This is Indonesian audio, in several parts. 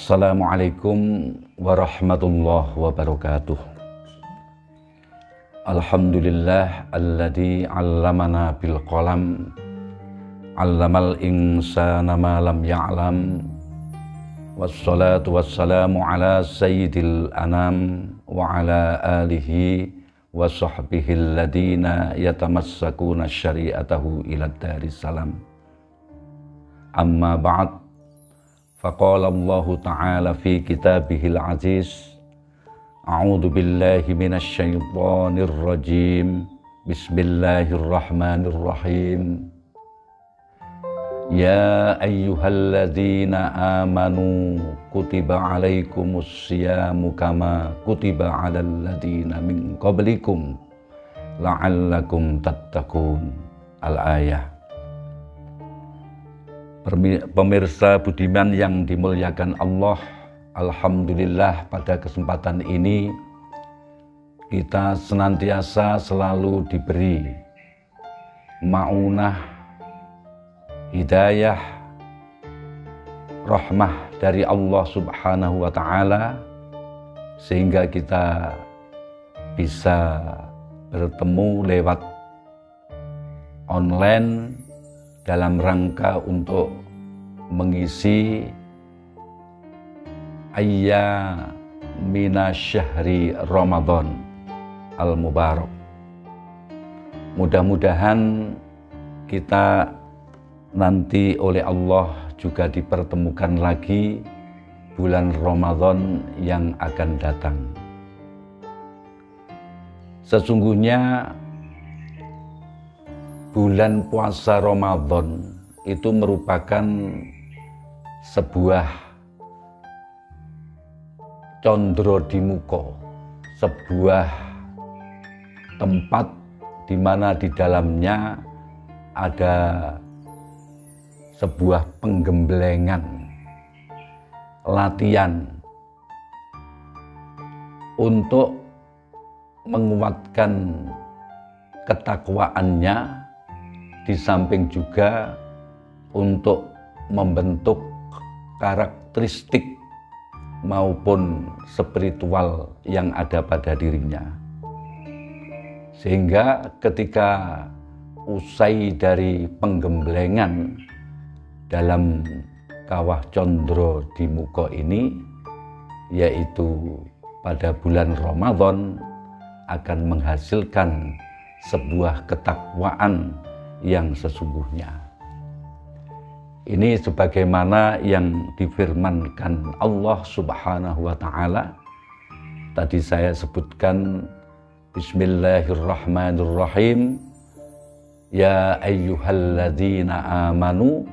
Assalamualaikum warahmatullahi wabarakatuh. Alhamdulillah alladzi 'allamana bil qalam, 'allamal insana ma lam ya'lam. Wassalatu wassalamu ala sayyidil anam wa ala alihi wa sahbihi alladina yatamassakuna syari'atahu ila daris salam. Amma ba'd. Faqala Allah Ta'ala fi kitabihil aziz, a'udzu billahi minasy syaithanir rajim. Bismillahirrahmanirrahim. Ya ayyuhalladzina amanu kutiba alaikumus siyamu kama kutiba alal ladzina min qablikum la'allakum tattaqun. Al-ayah. Pemirsa budiman yang dimuliakan Allah, alhamdulillah pada kesempatan ini kita senantiasa selalu diberi ma'unah, hidayah, rahmah dari Allah Subhanahu wa Ta'ala, sehingga kita bisa bertemu lewat online dalam rangka untuk mengisi ayyamina syahri Ramadan al-Mubarak. Mudah-mudahan kita nanti oleh Allah juga dipertemukan lagi bulan Ramadan yang akan datang. Sesungguhnya bulan puasa Ramadan itu merupakan sebuah condro di muka, sebuah tempat di mana di dalamnya ada sebuah penggemblengan, latihan untuk menguatkan ketakwaannya, di samping juga untuk membentuk karakteristik maupun spiritual yang ada pada dirinya. Sehingga ketika usai dari penggemblengan dalam kawah condro di muka ini, yaitu pada bulan Ramadan, akan menghasilkan sebuah ketakwaan yang sesungguhnya. Ini sebagaimana yang difirmankan Allah Subhanahu wa Ta'ala. Tadi saya sebutkan Bismillahirrahmanirrahim. Ya ayyuhalladzina amanu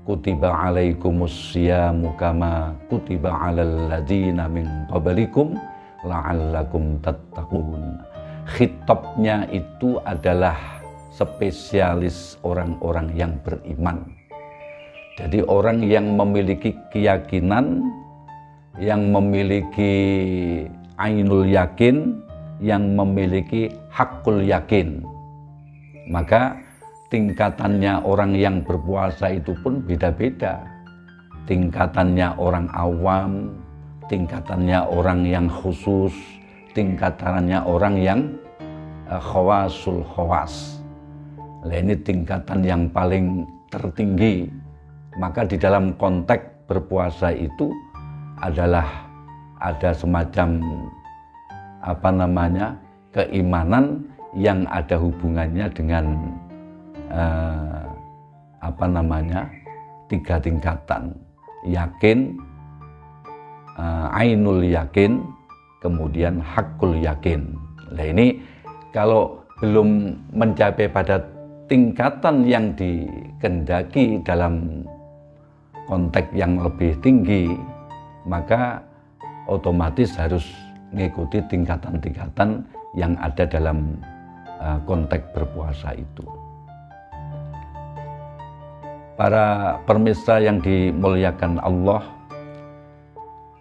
kutiba alaikumus siyamu kama kutiba alal ladzina min qablikum la'allakum tattaqun. Khitabnya itu adalah spesialis orang-orang yang beriman. Jadi orang yang memiliki keyakinan, yang memiliki ainul yakin, yang memiliki hakul yakin. Maka tingkatannya orang yang berpuasa itu pun beda-beda. Tingkatannya orang awam, tingkatannya orang yang khusus, tingkatannya orang yang khawasul khawas. Nah, ini tingkatan yang paling tertinggi. Maka di dalam konteks berpuasa itu adalah ada semacam keimanan yang ada hubungannya dengan tiga tingkatan: yakin, ainul yakin, kemudian hakul yakin. Nah, ini kalau belum mencapai pada tingkatan yang dikehendaki dalam konteks yang lebih tinggi, maka otomatis harus mengikuti tingkatan-tingkatan yang ada dalam konteks berpuasa itu. Para pemirsa yang dimuliakan Allah,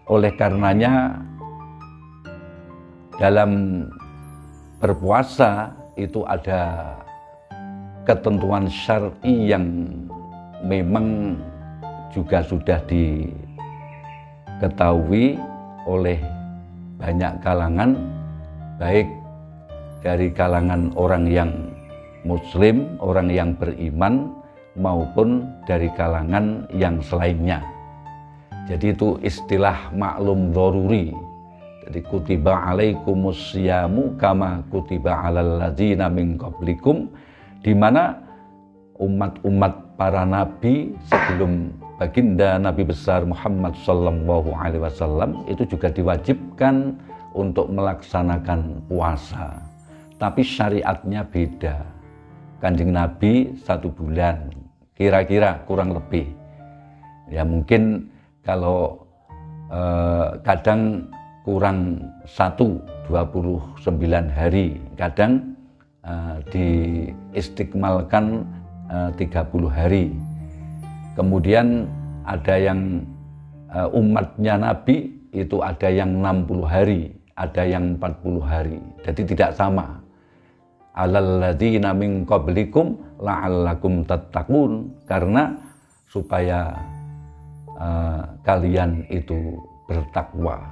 oleh karenanya dalam berpuasa itu ada ketentuan syar'i yang memang juga sudah diketahui oleh banyak kalangan, baik dari kalangan orang yang muslim, orang yang beriman, maupun dari kalangan yang selainnya. Jadi itu istilah maklum dzaruri. Jadi kutiba alaikumus syamu kama kutiba alal ladzina min qablikum, di mana umat-umat para nabi sebelum baginda Nabi besar Muhammad sallallahu alaihi wasallam itu juga diwajibkan untuk melaksanakan puasa. Tapi syariatnya beda. Kanjeng Nabi 1 bulan, kira-kira kurang lebih. Ya mungkin kalau kadang kurang 29 hari, kadang diistiqmalkan 30 hari. Kemudian ada yang umatnya Nabi itu ada yang 60 hari, ada yang 40 hari. Jadi tidak sama. Alal ladzina min qablikum la'allakum tattaqun, karena supaya kalian itu bertakwa.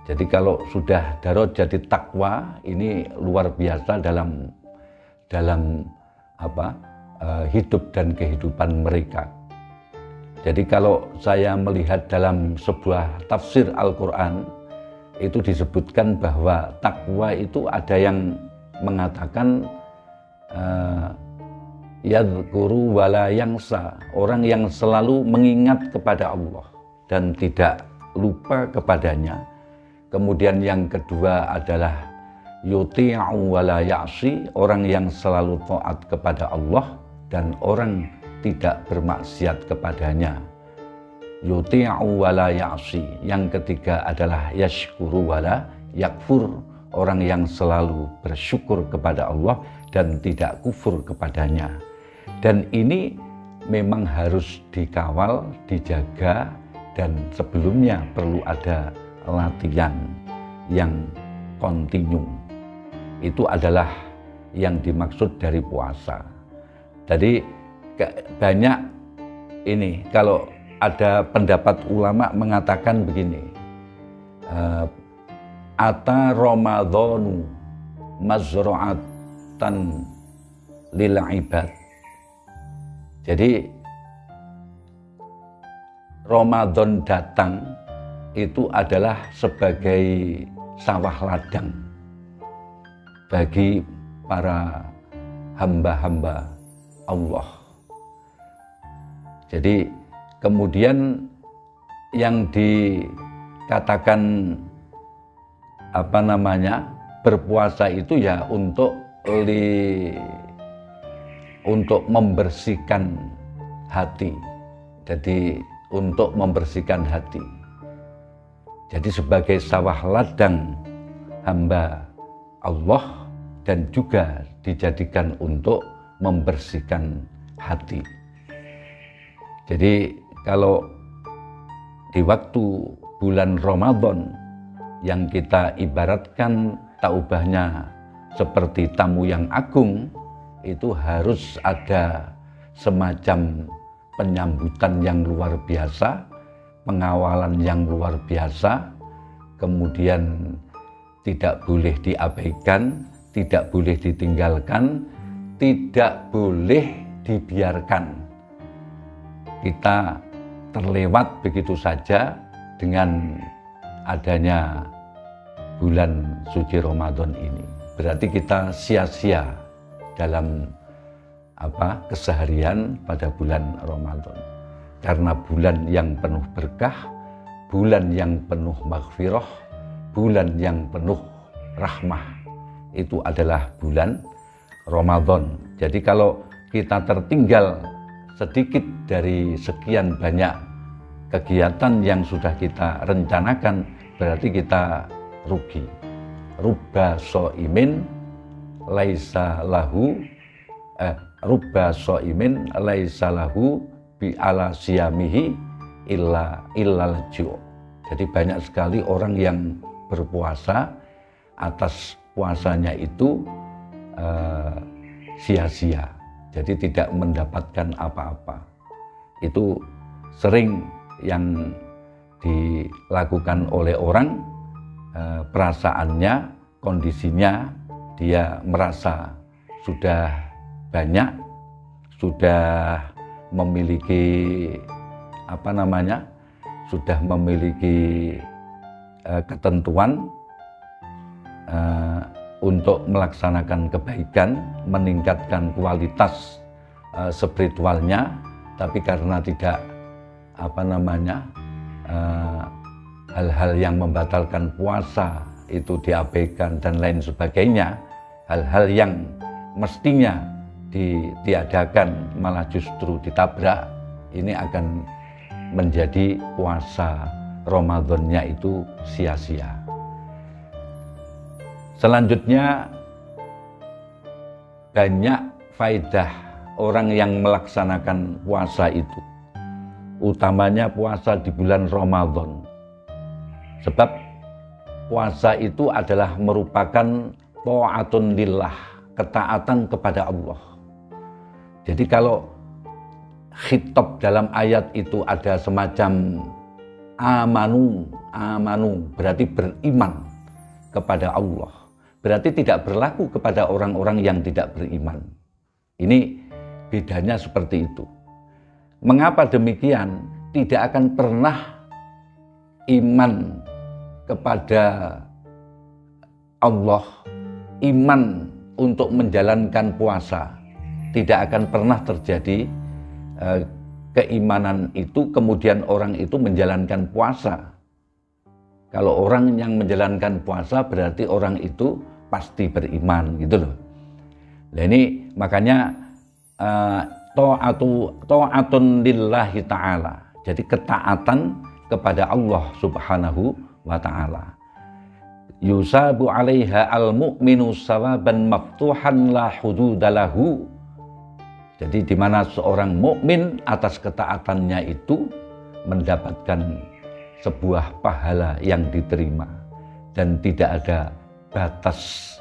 Jadi kalau sudah darajat takwa ini luar biasa dalam hidup dan kehidupan mereka. Jadi kalau saya melihat dalam sebuah tafsir Al-Quran, itu disebutkan bahwa takwa itu ada yang mengatakan yadhkuru wala yangsa, orang yang selalu mengingat kepada Allah dan tidak lupa kepadanya. Kemudian yang kedua adalah yuti'u wala ya'si, orang yang selalu taat kepada Allah dan orang tidak bermaksiat kepadanya. Yuti'u wala ya'si. Yang ketiga adalah yashkuru wala yakfur, orang yang selalu bersyukur kepada Allah dan tidak kufur kepadanya. Dan ini memang harus dikawal, dijaga, dan sebelumnya perlu ada latihan yang kontinu. Itu adalah yang dimaksud dari puasa. Jadi banyak ini, kalau ada pendapat ulama mengatakan begini, ata Ramadhanu mazra'atan lil ibad. Jadi Ramadan datang itu adalah sebagai sawah ladang bagi para hamba-hamba Allah. Jadi kemudian yang dikatakan berpuasa itu ya untuk membersihkan hati. Jadi untuk membersihkan hati. Jadi sebagai sawah ladang hamba Allah dan juga dijadikan untuk membersihkan hati. Jadi kalau di waktu bulan Ramadan yang kita ibaratkan taubahnya seperti tamu yang agung, itu harus ada semacam penyambutan yang luar biasa, pengawalan yang luar biasa, kemudian tidak boleh diabaikan, tidak boleh ditinggalkan, tidak boleh dibiarkan kita terlewat begitu saja dengan adanya bulan suci Ramadan ini. Berarti kita sia-sia dalam keseharian pada bulan Ramadan. Karena bulan yang penuh berkah, bulan yang penuh maghfirah, bulan yang penuh rahmah, itu adalah bulan Ramadan. Jadi kalau kita tertinggal sedikit dari sekian banyak kegiatan yang sudah kita rencanakan, berarti kita rugi. Rubba so'imin laisa lahu rubba so'imin laisa lahu bi ala siyamihi illal ju'. Jadi banyak sekali orang yang berpuasa, atas puasanya itu sia-sia. Jadi tidak mendapatkan apa-apa. Itu sering yang dilakukan oleh orang, perasaannya, kondisinya dia merasa sudah banyak, sudah memiliki sudah memiliki ketentuan untuk melaksanakan kebaikan, meningkatkan kualitas spiritualnya, tapi karena tidak hal-hal yang membatalkan puasa itu diabaikan dan lain sebagainya, hal-hal yang mestinya ditiadakan malah justru ditabrak, ini akan menjadi puasa Ramadannya itu sia-sia. Selanjutnya, banyak faedah orang yang melaksanakan puasa itu, utamanya puasa di bulan Ramadan. Sebab puasa itu adalah merupakan ta'atun lillah, ketaatan kepada Allah. Jadi kalau khitab dalam ayat itu ada semacam amanu, berarti beriman kepada Allah. Berarti tidak berlaku kepada orang-orang yang tidak beriman. Ini bedanya seperti itu. Mengapa demikian? Tidak akan pernah iman kepada Allah, iman untuk menjalankan puasa, tidak akan pernah terjadi keimanan itu kemudian orang itu menjalankan puasa. Kalau orang yang menjalankan puasa berarti orang itu pasti beriman, gitu loh. Nah ini makanya ta'atun lillahi ta'ala, jadi ketaatan kepada Allah subhanahu wa ta'ala. Yusabu alaiha al-mu'minu sawaban maftuhan la hududalahu. Jadi di mana seorang mukmin atas ketaatannya itu mendapatkan sebuah pahala yang diterima dan tidak ada batas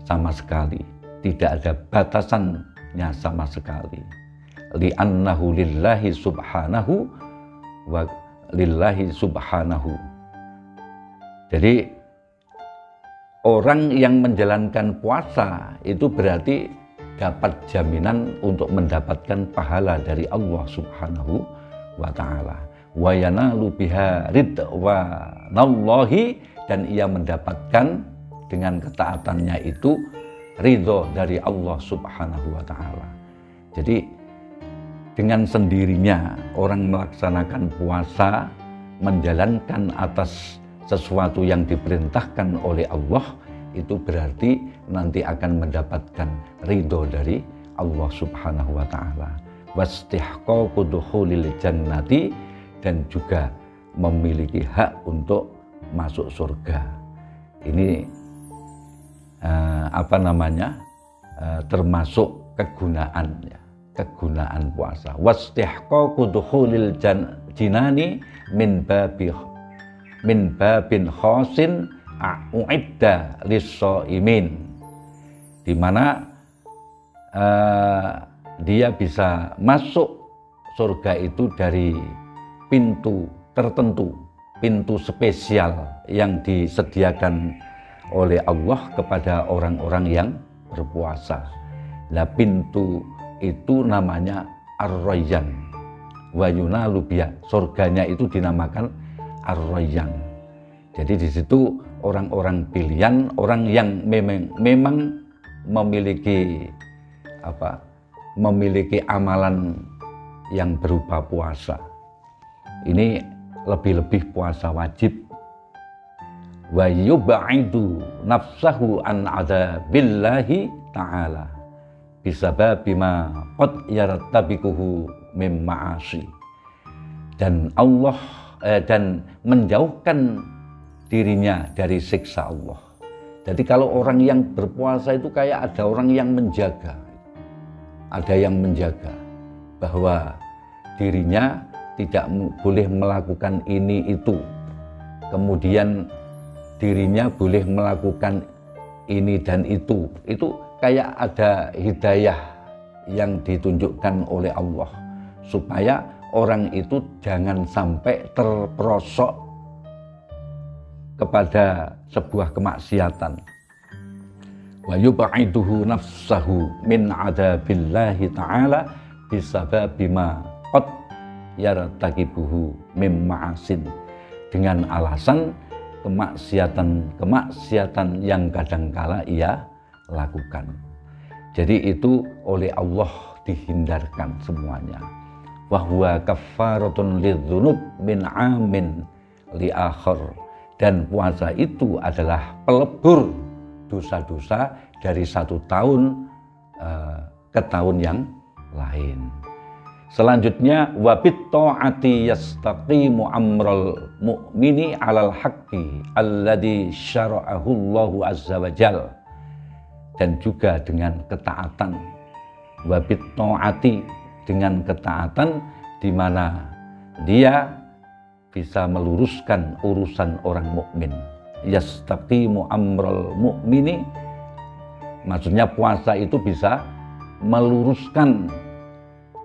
sama sekali, tidak ada batasannya sama sekali. Li'annahu lillahi subhanahu wa lillahi subhanahu. Jadi orang yang menjalankan puasa itu berarti dapat jaminan untuk mendapatkan pahala dari Allah subhanahu wa ta'ala. Wa yanalu biha ridwanallahi, dan ia mendapatkan dengan ketaatannya itu ridho dari Allah subhanahu wa ta'ala. Jadi dengan sendirinya orang melaksanakan puasa, menjalankan atas sesuatu yang diperintahkan oleh Allah, itu berarti nanti akan mendapatkan ridho dari Allah subhanahu wa ta'ala. Wastihqaqu dukhulil jannati, dan juga memiliki hak untuk masuk surga. Ini termasuk kegunaan, ya, kegunaan puasa. Wastihqaqu dukhulil jinani min babin khosin u'idda lis-shaimin, di mana dia bisa masuk surga itu dari pintu tertentu, pintu spesial yang disediakan oleh Allah kepada orang-orang yang berpuasa. Nah, pintu itu namanya Ar-Rayyan wa yunalu biha, surganya itu dinamakan Ar-Rayyan. Jadi di situ orang-orang pilihan, orang yang memang memiliki memiliki amalan yang berupa puasa. Ini lebih-lebih puasa wajib. Wa yub'idu nafsahu an adzabillahi ta'ala bisababi ma qad yartabikuhu mim ma'asi. Dan Allah dan menjauhkan dirinya dari siksa Allah. Jadi kalau orang yang berpuasa itu kayak ada orang yang menjaga, ada yang menjaga bahwa dirinya tidak boleh melakukan ini itu, kemudian dirinya boleh melakukan ini dan itu kayak ada hidayah yang ditunjukkan oleh Allah supaya orang itu jangan sampai terperosok kepada sebuah kemaksiatan. Wa yub'iduhu nafsahu min adabillahi ta'ala bisababi ma qad yartakibuhu mim ma'asin, dengan alasan kemaksiatan yang kadangkala ia lakukan. Jadi itu oleh Allah dihindarkan semuanya. Wa huwa kaffaratun lidzunub min amin li akhir, dan puasa itu adalah pelebur dosa-dosa dari satu tahun ke tahun yang lain. Selanjutnya, wabit ta'ati yastaqimu amral mu'mini alal haqqi alladhi syara'ahu Allahu azza wa jal, dan juga dengan ketaatan. Wabit ta'ati, dengan ketaatan di mana dia bisa meluruskan urusan orang mukmin. Yastaqimu amral mu'mini, maksudnya puasa itu bisa meluruskan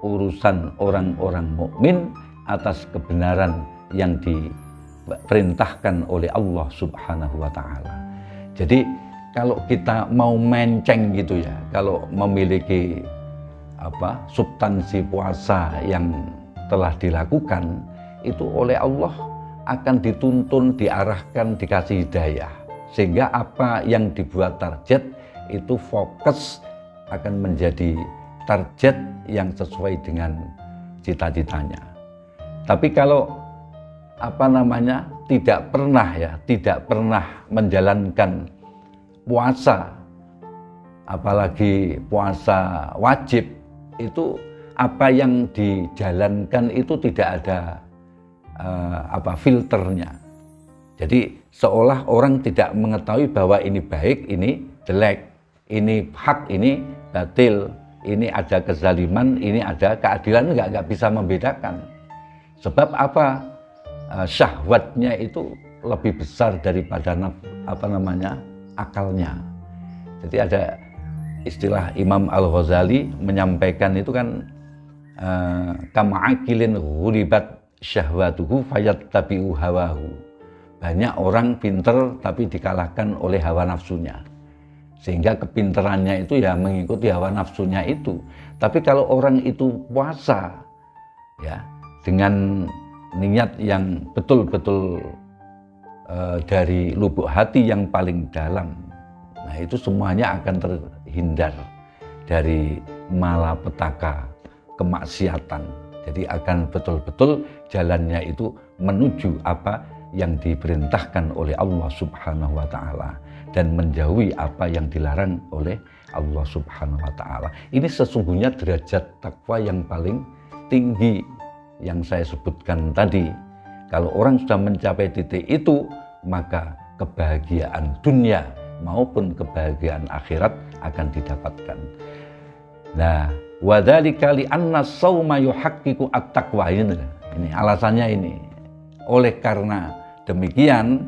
urusan orang-orang mukmin atas kebenaran yang diperintahkan oleh Allah Subhanahu wa taala. Jadi kalau kita mau menceng gitu ya, kalau memiliki substansi puasa yang telah dilakukan, itu oleh Allah akan dituntun, diarahkan, dikasih hidayah, sehingga apa yang dibuat target itu fokus akan menjadi target yang sesuai dengan cita-citanya. Tapi kalau tidak pernah menjalankan puasa, apalagi puasa wajib, itu apa yang dijalankan itu tidak ada filternya. Jadi seolah orang tidak mengetahui bahwa ini baik, ini jelek, ini hak, ini batil, ini ada kezaliman, ini ada keadilan, nggak bisa membedakan. Sebab apa? Syahwatnya itu lebih besar daripada akalnya. Jadi ada istilah Imam Al-Ghazali menyampaikan itu kan, kama'akilin ghulibat syahwatuhu fayattabi'u hawahu. Banyak orang pinter tapi dikalahkan oleh hawa nafsunya, sehingga kepinterannya itu ya mengikuti hawa nafsunya itu. Tapi kalau orang itu puasa ya dengan niat yang betul-betul dari lubuk hati yang paling dalam, nah itu semuanya akan terhindar dari malapetaka kemaksiatan. Jadi akan betul-betul jalannya itu menuju apa yang diperintahkan oleh Allah Subhanahu wa taala dan menjauhi apa yang dilarang oleh Allah Subhanahu wa taala. Ini sesungguhnya derajat takwa yang paling tinggi yang saya sebutkan tadi. Kalau orang sudah mencapai titik itu, maka kebahagiaan dunia maupun kebahagiaan akhirat akan didapatkan. Nah, wadzalika li anna shauma yuhaqqiqu at-taqwa. Ini alasannya ini. Oleh karena demikian,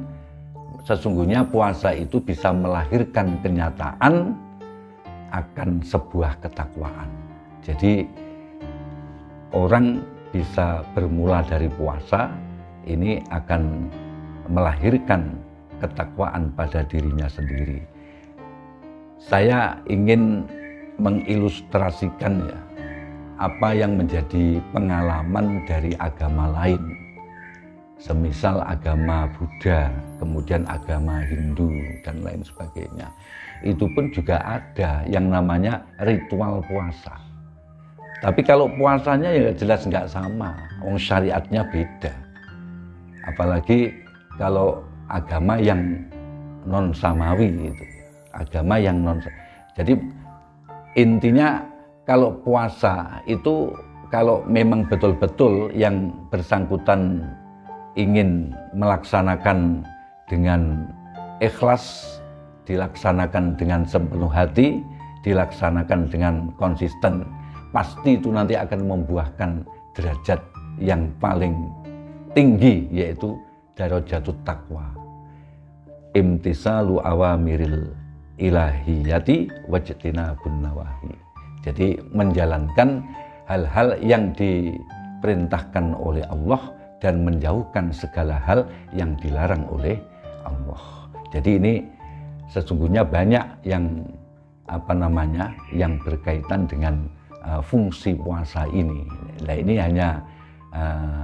sesungguhnya puasa itu bisa melahirkan kenyataan akan sebuah ketakwaan. Jadi orang bisa bermula dari puasa, ini akan melahirkan ketakwaan pada dirinya sendiri. Saya ingin mengilustrasikan ya apa yang menjadi pengalaman dari agama lain. Semisal agama Buddha, kemudian agama Hindu dan lain sebagainya. Itu pun juga ada yang namanya ritual puasa. Tapi kalau puasanya ya jelas nggak sama, syariatnya beda. Apalagi kalau agama yang non samawi itu, agama yang non. Jadi intinya kalau puasa itu kalau memang betul-betul yang bersangkutan ingin melaksanakan dengan ikhlas, dilaksanakan dengan sepenuh hati, dilaksanakan dengan konsisten, pasti itu nanti akan membuahkan derajat yang paling tinggi, yaitu darajatut taqwa. Imtisalu awamiril ilahiyati wajtinabun nawahi. Jadi menjalankan hal-hal yang diperintahkan oleh Allah dan menjauhkan segala hal yang dilarang oleh Allah. Jadi ini sesungguhnya banyak yang yang berkaitan dengan fungsi puasa ini. Nah, ini hanya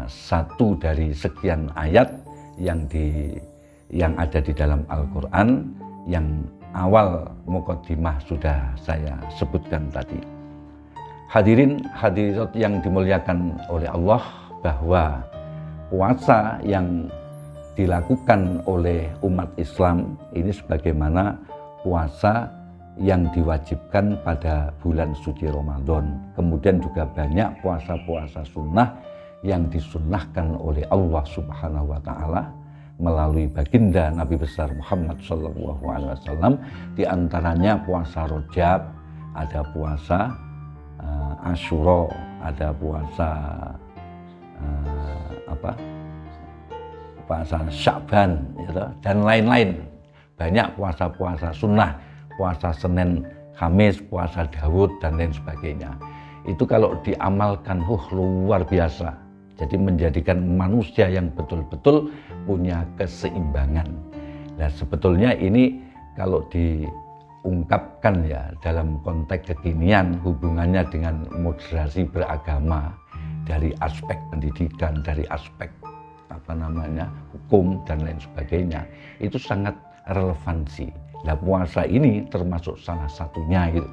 satu dari sekian ayat yang ada di dalam Al-Quran yang awal muqaddimah sudah saya sebutkan tadi. Hadirin hadirat yang dimuliakan oleh Allah, bahwa puasa yang dilakukan oleh umat Islam ini sebagaimana puasa yang diwajibkan pada bulan suci Ramadan. Kemudian juga banyak puasa-puasa sunnah yang disunnahkan oleh Allah Subhanahu wa Ta'ala melalui baginda Nabi besar Muhammad SAW. Di antaranya puasa Rajab, ada puasa Asyura, ada puasa puasa Sya'ban, gitu, dan lain-lain. Banyak puasa-puasa sunnah, puasa Senin, Kamis, puasa Daud, dan lain sebagainya. Itu kalau diamalkan, luar biasa. Jadi menjadikan manusia yang betul-betul punya keseimbangan. Nah, sebetulnya ini kalau diungkapkan ya dalam konteks kekinian, hubungannya dengan moderasi beragama dari aspek pendidikan, dari aspek hukum dan lain sebagainya, itu sangat relevansi. Nah, puasa ini termasuk salah satunya gitu,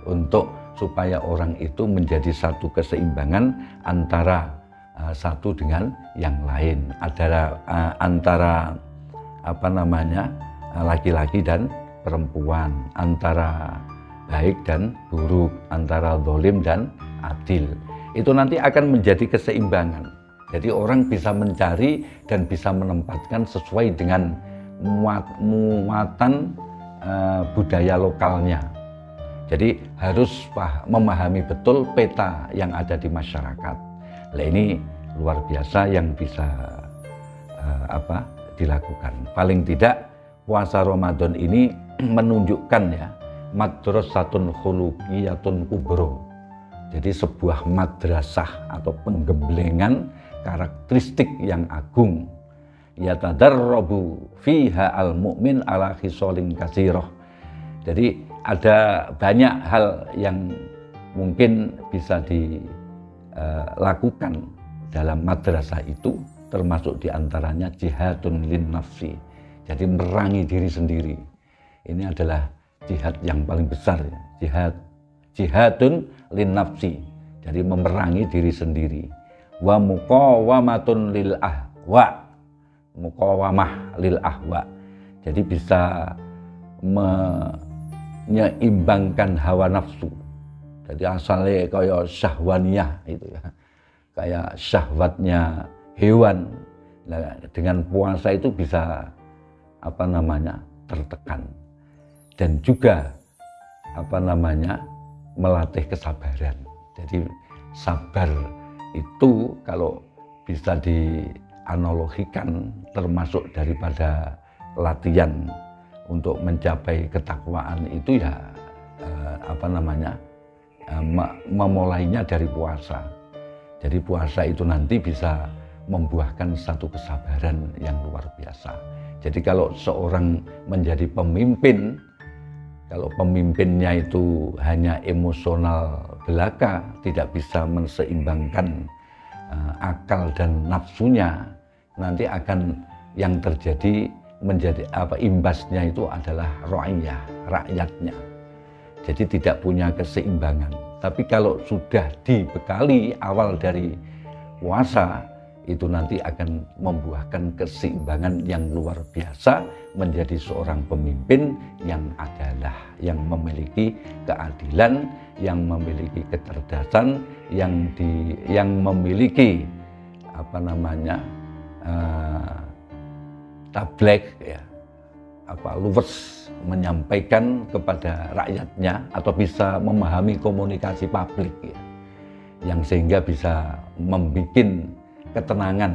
untuk supaya orang itu menjadi satu keseimbangan antara satu dengan yang lain, antara laki-laki dan perempuan, antara baik dan buruk, antara zalim dan adil. Itu nanti akan menjadi keseimbangan. Jadi orang bisa mencari dan bisa menempatkan sesuai dengan muatan budaya lokalnya. Jadi harus memahami betul peta yang ada di masyarakat. Nah, ini luar biasa yang bisa dilakukan. Paling tidak puasa Ramadan ini menunjukkan ya madrasatun khuluqiyatun kubro. Jadi sebuah madrasah atau penggemblengan karakteristik yang agung. Yatadarrabu fiha al-mu'min ala khisalin katsirah. Jadi ada banyak hal yang mungkin bisa dilakukan dalam madrasah itu, termasuk diantaranya jihadun lin nafsi. Jadi merangi diri sendiri. Ini adalah jihad yang paling besar ya. Jihadun lin nafsi. Jadi memerangi diri sendiri. Wa muqawamatun lil ahwa. Muqawamah lil ahwa. Jadi bisa menyeimbangkan hawa nafsu. Jadi asalnya kayak syahwaniyah itu ya. Kayak syahwatnya hewan. Nah, dengan puasa itu bisa tertekan. Dan juga melatih kesabaran. Jadi sabar itu kalau bisa dianalogikan termasuk daripada latihan untuk mencapai ketakwaan itu ya memulainya dari puasa. Jadi puasa itu nanti bisa membuahkan satu kesabaran yang luar biasa. Jadi kalau seorang menjadi pemimpin, kalau pemimpinnya itu hanya emosional belaka, tidak bisa menseimbangkan akal dan nafsunya, nanti akan yang terjadi menjadi imbasnya itu adalah ra'iyah, rakyatnya. Jadi tidak punya keseimbangan. Tapi kalau sudah dibekali awal dari puasa, itu nanti akan membuahkan keseimbangan yang luar biasa, menjadi seorang pemimpin yang adalah, yang memiliki keadilan, yang memiliki kecerdasan, yang memiliki tablek ya, luwes menyampaikan kepada rakyatnya, atau bisa memahami komunikasi publik ya, yang sehingga bisa membuat ketenangan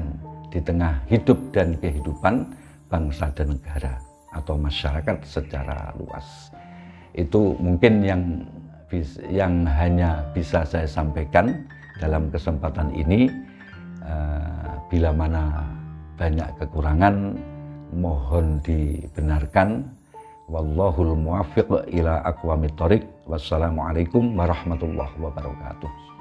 di tengah hidup dan kehidupan bangsa dan negara atau masyarakat secara luas. Itu mungkin yang hanya bisa saya sampaikan dalam kesempatan ini. Bila mana banyak kekurangan, mohon dibenarkan. Wallahul muwaffiq ila aqwamit thoriq. Wassalamualaikum warahmatullahi wabarakatuh.